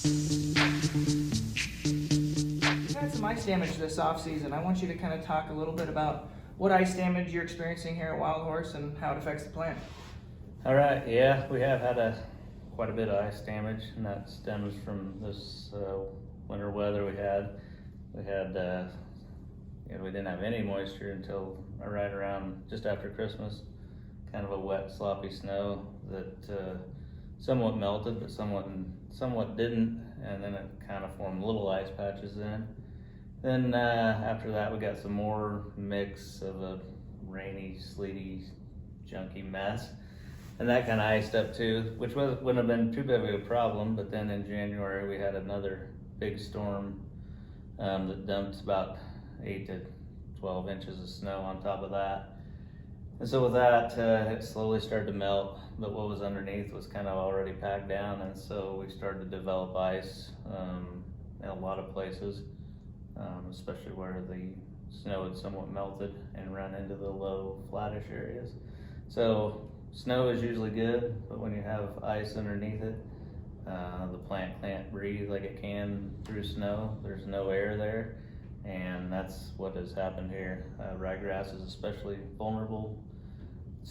We've had some ice damage this off season. I want you to kind of talk a little bit about what ice damage you're experiencing here at Wildhorse and how it affects the plant. All right, yeah, we have had quite a bit of ice damage, and that stems from this winter weather we had. We didn't have any moisture until right around just after Christmas. Kind of a wet, sloppy snow that somewhat melted, but somewhat didn't, and then it kind of formed little ice patches in. Then after that, we got some more mix of a rainy, sleety, junky mess. And that kind of iced up too, which wouldn't have been too big of a problem. But then in January, we had another big storm that dumped about 8 to 12 inches of snow on top of that. And so with that, it slowly started to melt, but what was underneath was kind of already packed down. And so we started to develop ice in a lot of places, especially where the snow had somewhat melted and run into the low, flattish areas. So snow is usually good, but when you have ice underneath it, the plant can't breathe like it can through snow. There's no air there, and that's what has happened here. Ryegrass is especially vulnerable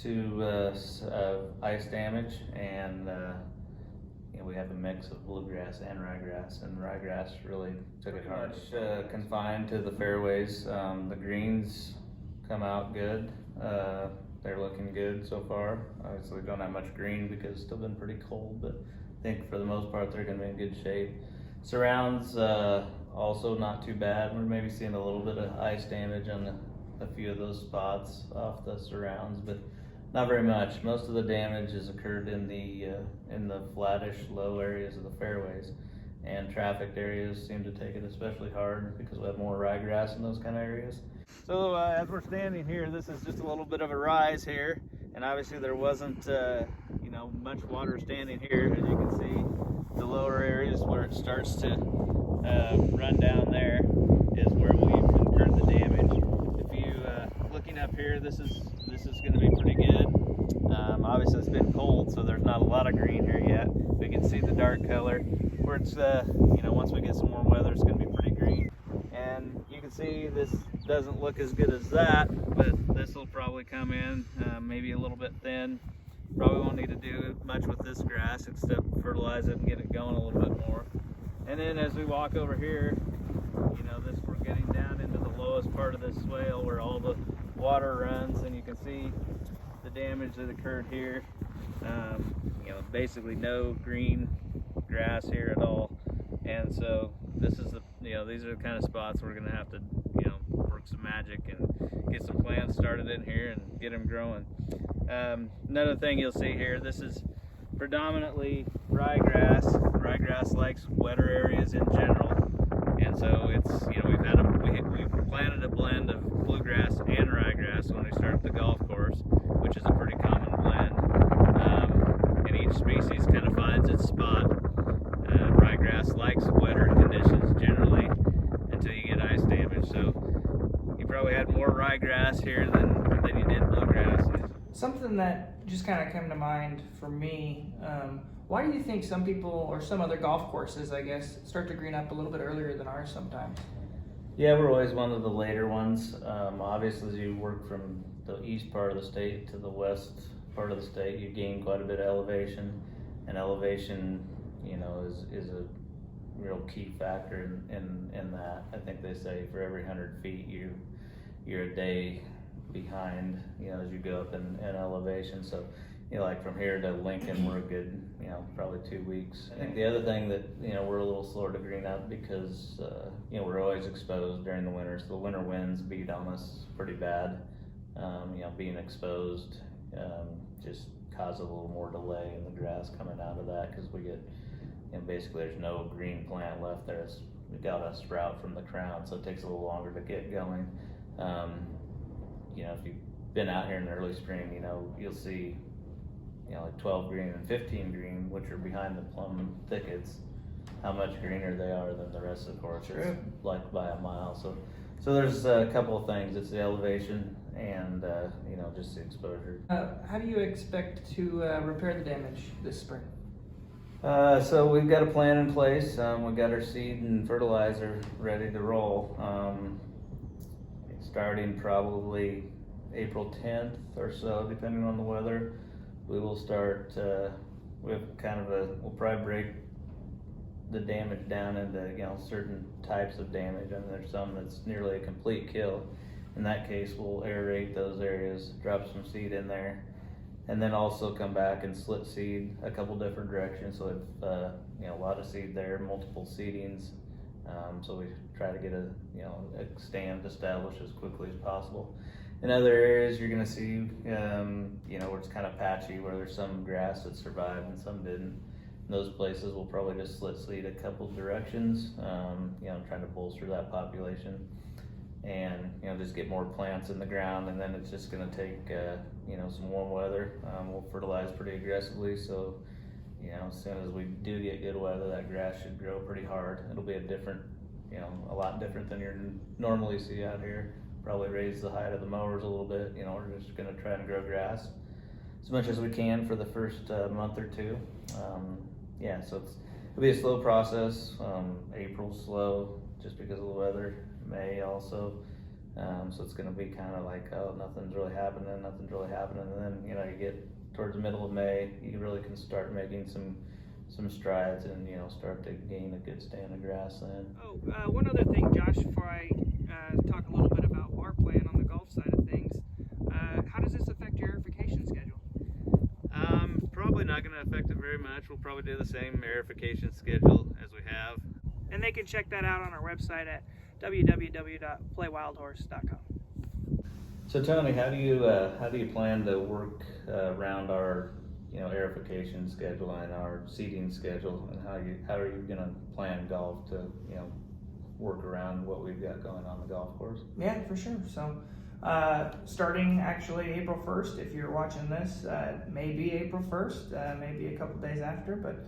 to ice damage, and we have a mix of bluegrass and ryegrass really took it hard. Confined to the fairways. The greens come out good. They're looking good so far. Obviously, we don't have much green because it's still been pretty cold, but I think for the most part they're going to be in good shape. Surrounds also not too bad. We're maybe seeing a little bit of ice damage on a few of those spots off the surrounds, but not very much. Most of the damage has occurred in the flattish, low areas of the fairways, and trafficked areas seem to take it especially hard because we have more ryegrass in those kind of areas. So as we're standing here, this is just a little bit of a rise here, and obviously there wasn't much water standing here. As you can see, the lower areas where it starts to run down there is where we've incurred the damage. If you looking up here, this is going to be pretty good. Obviously it's been cold, so there's not a lot of green here yet. We can see the dark color where it's once we get some warm weather, it's going to be pretty green. And you can see this doesn't look as good as that, but this will probably come in maybe a little bit thin. Probably won't need to do much with this grass except fertilize it and get it going a little bit more. And then as we walk over here, we're getting down into the lowest part of this swale where all the water runs, and you can see the damage that occurred here. Basically no green grass here at all. And so this is these are the kind of spots we're gonna have to work some magic and get some plants started in here and get them growing. Another thing you'll see here, this is predominantly ryegrass. Ryegrass likes wetter areas in general, and so it's we've planted a blend of bluegrass and ryegrass when we started the golf course, which is a pretty common blend. And each species kind of finds its spot. Ryegrass likes wetter conditions generally until you get ice damage. So you probably had more ryegrass here than you did bluegrass. Something that just kind of came to mind for me, why do you think some people, or some other golf courses, I guess, start to green up a little bit earlier than ours sometimes? Yeah, we're always one of the later ones. Obviously, as you work from the east part of the state to the west part of the state, you gain quite a bit of elevation, and elevation, is a real key factor in that. I think they say for every 100 feet, you're a day behind, as you go up in elevation. So, like from here to Lincoln, we're a good, probably 2 weeks. I think the other thing that, we're a little slower to green up because, we're always exposed during the winter. So the winter winds beat on us pretty bad. Being exposed just causes a little more delay in the grass coming out of that because we get, basically there's no green plant left there. We got a sprout from the crown, so it takes a little longer to get going. If you've been out here in the early spring, you'll see, like 12 green and 15 green, which are behind the plum thickets, how much greener they are than the rest of the course. It's like by a mile. So there's a couple of things. It's the elevation and, just the exposure. How do you expect to repair the damage this spring? So we've got a plan in place. We've got our seed and fertilizer ready to roll. Starting probably April 10th or so, depending on the weather, we will start. We have we'll probably break the damage down into certain types of damage, and there's some that's nearly a complete kill. In that case, we'll aerate those areas, drop some seed in there, and then also come back and split seed a couple different directions. So if a lot of seed there, multiple seedings. So we try to get a stand established as quickly as possible. In other areas, you're going to see where it's kind of patchy, where there's some grass that survived and some didn't. In those places, we'll probably just split seed a couple directions, trying to bolster that population, and just get more plants in the ground. And then it's just going to take some warm weather. We'll fertilize pretty aggressively, so as soon as we do get good weather, that grass should grow pretty hard. It'll be a lot different than you normally see out here. Probably raise the height of the mowers a little bit. We're just going to try and grow grass as much as we can for the first month or two. So it'll be a slow process. April's slow just because of the weather. May also. So it's going to be kind of like, oh, nothing's really happening. And then, you get towards the middle of May, you really can start making some strides and, start to gain a good stand of grass then. One other thing, Josh, before I talk a little bit about our plan on the golf side of things, how does this affect your aerification schedule? Probably not going to affect it very much. We'll probably do the same aerification schedule as we have. And they can check that out on our website at www.playwildhorse.com. So Tony, how do you plan to work around our aerification schedule and our seeding schedule, and how are you going to plan golf to work around what we've got going on the golf course? Yeah, for sure. So starting actually April 1st, if you're watching this, maybe April 1st, maybe a couple days after, but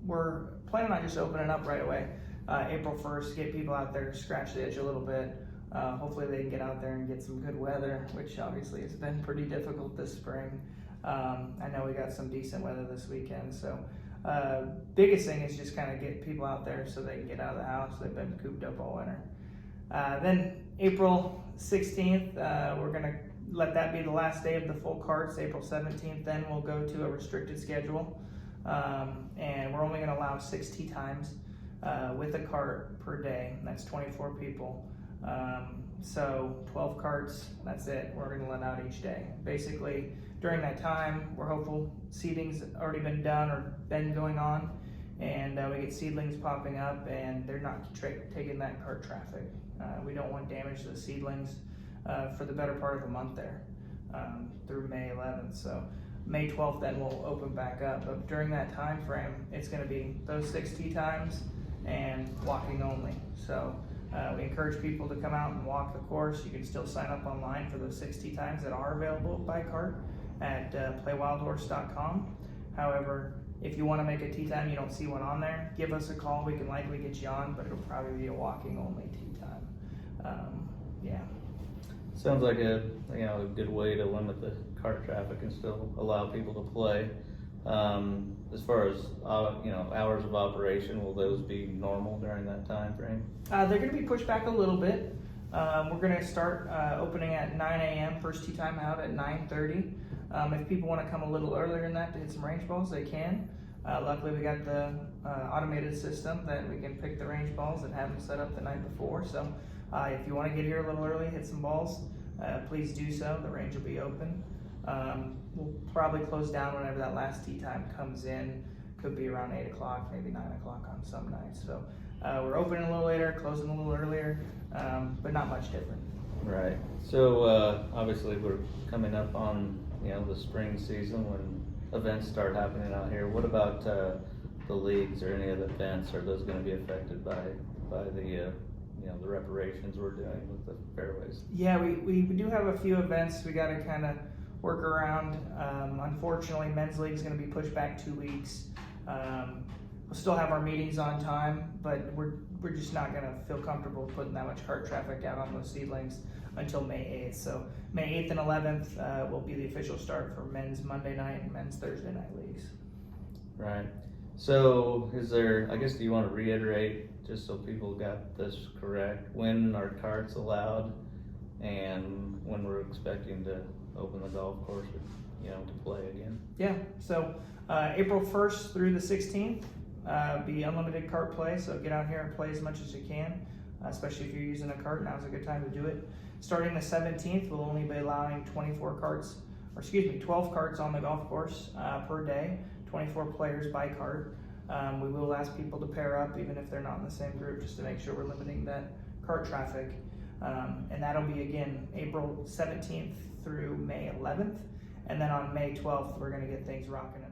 we're planning on just opening up right away. April 1st, get people out there, scratch the itch a little bit. Hopefully they can get out there and get some good weather, which obviously has been pretty difficult this spring. I know we got some decent weather this weekend, so biggest thing is just kind of get people out there so they can get out of the house. They've been cooped up all winter. Then April 16th, we're going to let that be the last day of the full carts. April 17th, then we'll go to a restricted schedule, and we're only going to allow 6 tee times with a cart per day. That's 24 people. So 12 carts, that's it. We're going to let out each day. Basically, during that time, we're hopeful seeding's already been done or been going on, and we get seedlings popping up, and they're not taking that cart traffic. We don't want damage to the seedlings for the better part of a month there through May 11th. So May 12th, then we'll open back up. But during that time frame, it's going to be those 6 tee times and walking only. So we encourage people to come out and walk the course. You can still sign up online for those 6 tee times that are available by cart at playwildhorse.com. However, if you want to make a tee time, you don't see one on there, give us a call. We can likely get you on, but it'll probably be a walking only tee time. Sounds like a good way to limit the cart traffic and still allow people to play. As far as hours of operation, will those be normal during that time frame? They're going to be pushed back a little bit. We're going to start opening at 9 a.m. First tee time out at 9:30. If people want to come a little earlier than that to hit some range balls, they can. Luckily, we got the automated system that we can pick the range balls and have them set up the night before. So if you want to get here a little early, hit some balls, please do so. The range will be open. We'll probably close down whenever that last tee time comes in. Could be around 8 o'clock, maybe 9 o'clock on some nights. So we're opening a little later, closing a little earlier, but not much different. Right. So obviously we're coming up on the spring season when events start happening out here. What about the leagues or any other events? Are those going to be affected by the the reparations we're doing with the fairways? Yeah, we do have a few events we got to kind of work around. Unfortunately, men's league is going to be pushed back 2 weeks. We'll still have our meetings on time, but we're just not going to feel comfortable putting that much cart traffic out on those seedlings until May 8th. So May 8th and 11th will be the official start for men's Monday night and men's Thursday night leagues. Right. So is there, I guess, do you want to reiterate, just so people got this correct, when are carts allowed and when we're expecting to open the golf course, to play again? Yeah, so April 1st through the 16th, be unlimited cart play, so get out here and play as much as you can, especially if you're using a cart. Now's a good time to do it. Starting the 17th, we'll only be allowing 12 carts on the golf course per day, 24 players by cart. We will ask people to pair up even if they're not in the same group, just to make sure we're limiting that cart traffic. And that'll be again April 17th through May 11th. And then on May 12th, we're gonna get things rocking